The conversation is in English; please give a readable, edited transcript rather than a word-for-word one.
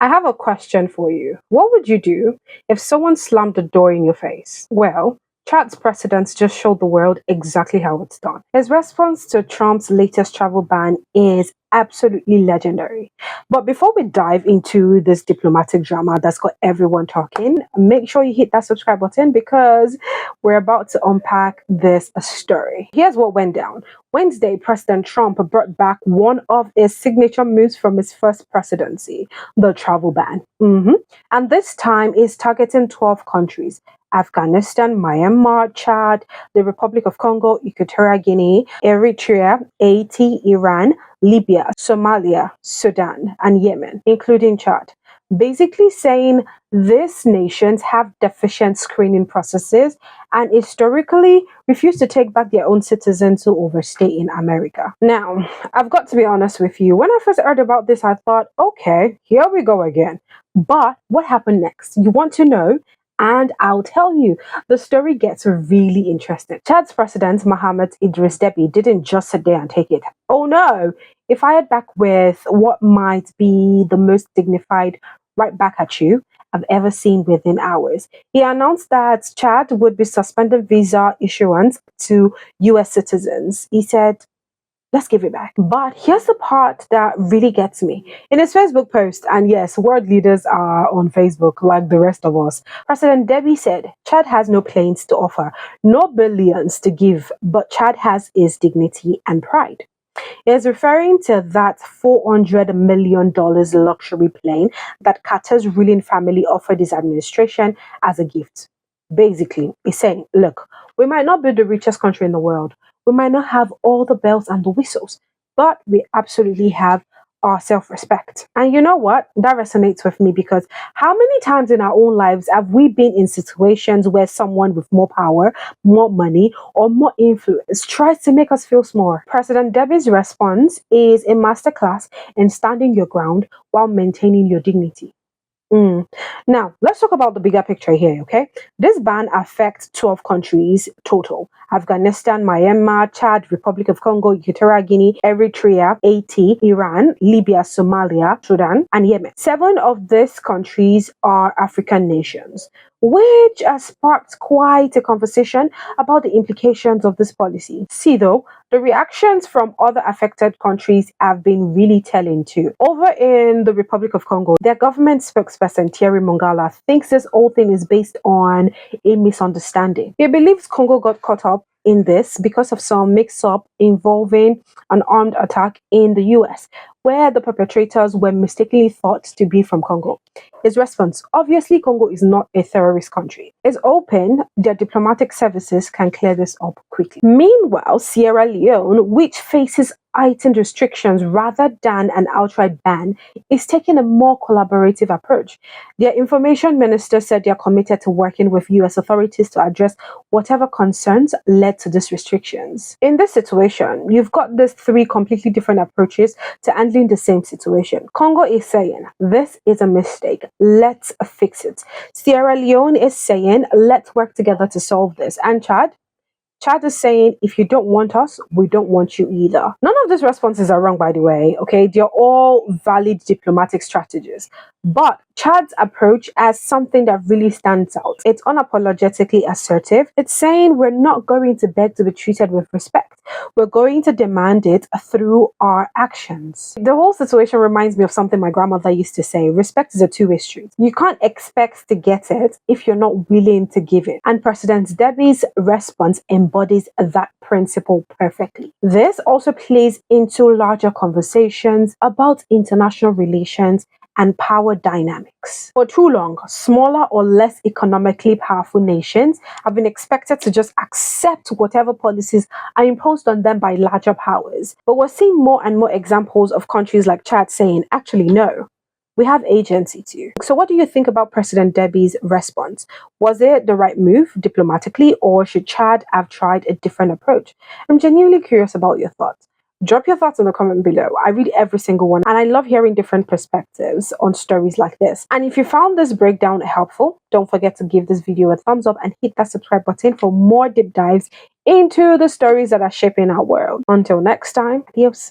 I have a question for you. What would you do if someone slammed the door in your face? Well, Chad's president just showed the world exactly how it's done. His response to Trump's latest travel ban is absolutely legendary. But before we dive into this diplomatic drama that's got everyone talking, make sure you hit that subscribe button because we're about to unpack this story. Here's what went down. Wednesday, President Trump brought back one of his signature moves from his first presidency, the travel ban. And this time is targeting 12 countries: Afghanistan, Myanmar, Chad, the Republic of Congo, Equatorial Guinea, Eritrea, Haiti, Iran, Libya, Somalia, Sudan, and Yemen, including Chad. Basically saying these nations have deficient screening processes and historically refuse to take back their own citizens who overstay in America. Now, I've got to be honest with you. When I first heard about this, I thought, okay, here we go again. But what happened next? You want to know? And I'll tell you, the story gets really interesting. Chad's President Mahamat Idriss Deby didn't just sit there and take it. Oh no, he fired back with what might be the most dignified right back at you I've ever seen within hours. He announced that Chad would be suspending visa issuance to US citizens. He said, let's give it back. But here's the part that really gets me. In his Facebook post, and yes, world leaders are on Facebook like the rest of us, President Deby said, Chad has no planes to offer, no billions to give, but Chad has his dignity and pride. He is referring to that $400 million luxury plane that Qatar's ruling family offered his administration as a gift. Basically, he's saying, look, we might not be the richest country in the world. We might not have all the bells and the whistles, but we absolutely have our self-respect. And you know what? That resonates with me because how many times in our own lives have we been in situations where someone with more power, more money, or more influence tries to make us feel small? President Deby's response is a masterclass in standing your ground while maintaining your dignity. Now, let's talk about the bigger picture here, okay? This ban affects 12 countries total: Afghanistan, Myanmar, Chad, Republic of Congo, Equatorial Guinea, Eritrea, Haiti, Iran, Libya, Somalia, Sudan, and Yemen. 7 of these countries are African nations, which has sparked quite a conversation about the implications of this policy. See, though, the reactions from other affected countries have been really telling too. Over in the Republic of Congo, their government spokesperson Thierry Mongala thinks this whole thing is based on a misunderstanding. He believes Congo got caught up in this because of some mix-up involving an armed attack in the US, where the perpetrators were mistakenly thought to be from Congo. His response: obviously, Congo is not a terrorist country. Is open, their diplomatic services can clear this up quickly. Meanwhile, Sierra Leone, which faces heightened restrictions rather than an outright ban, is taking a more collaborative approach. Their information minister said they are committed to working with US authorities to address whatever concerns led to these restrictions. In this situation, you've got these 3 completely different approaches to handling the same situation. Congo is saying, this is a mistake, let's fix it. Sierra Leone is saying, let's work together to solve this. And Chad is saying, if you don't want us, we don't want you either. None of these responses are wrong, by the way, okay? They're all valid diplomatic strategies. But Chad's approach has something that really stands out. It's unapologetically assertive. It's saying we're not going to beg to be treated with respect. We're going to demand it through our actions. The whole situation reminds me of something my grandmother used to say: respect is a two-way street. You can't expect to get it if you're not willing to give it. And President Deby's response embodies that principle perfectly. This also plays into larger conversations about international relations and power dynamics. For too long, smaller or less economically powerful nations have been expected to just accept whatever policies are imposed on them by larger powers. But we're seeing more and more examples of countries like Chad saying, actually, no, we have agency too. So what do you think about President Deby's response? Was it the right move diplomatically, or should Chad have tried a different approach? I'm genuinely curious about your thoughts. Drop your thoughts in the comment below. I read every single one and I love hearing different perspectives on stories like this. And if you found this breakdown helpful, don't forget to give this video a thumbs up and hit that subscribe button for more deep dives into the stories that are shaping our world. Until next time, adios.